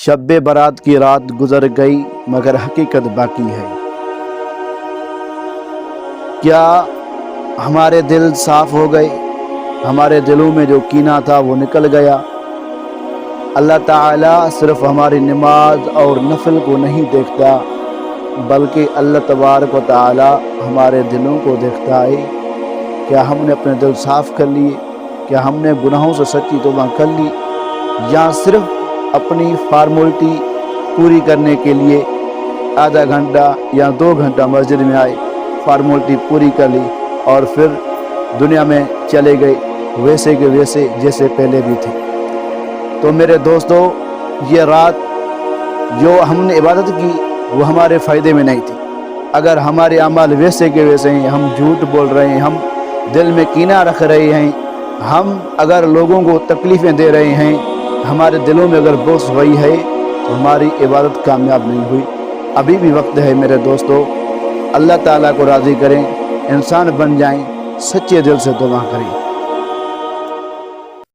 شب برات کی رات گزر گئی مگر حقیقت باقی ہے۔ کیا ہمارے دل صاف ہو گئے؟ ہمارے دلوں میں جو کینہ تھا وہ نکل گیا؟ اللہ تعالیٰ صرف ہماری نماز اور نفل کو نہیں دیکھتا، بلکہ اللہ تبارک و تعالیٰ ہمارے دلوں کو دیکھتا ہے۔ کیا ہم نے اپنے دل صاف کر لیے؟ کیا ہم نے گناہوں سے سچی توبہ کر لی، یا صرف اپنی فارمولٹی پوری کرنے کے لیے آدھا گھنٹہ یا 2 گھنٹہ مسجد میں آئے، فارمولٹی پوری کر لی اور پھر دنیا میں چلے گئے ویسے کہ ویسے جیسے پہلے بھی تھے؟ تو میرے دوستو، یہ رات جو ہم نے عبادت کی وہ ہمارے فائدے میں نہیں تھی۔ اگر ہمارے اعمال ویسے کے ویسے ہیں، ہم جھوٹ بول رہے ہیں، ہم دل میں کینہ رکھ رہے ہیں، ہم اگر لوگوں کو تکلیفیں دے رہے ہیں، ہمارے دلوں میں اگر بغض ہوئی ہے تو ہماری عبادت کامیاب نہیں ہوئی۔ ابھی بھی وقت ہے میرے دوستو، اللہ تعالیٰ کو راضی کریں، انسان بن جائیں، سچے دل سے توبہ کریں۔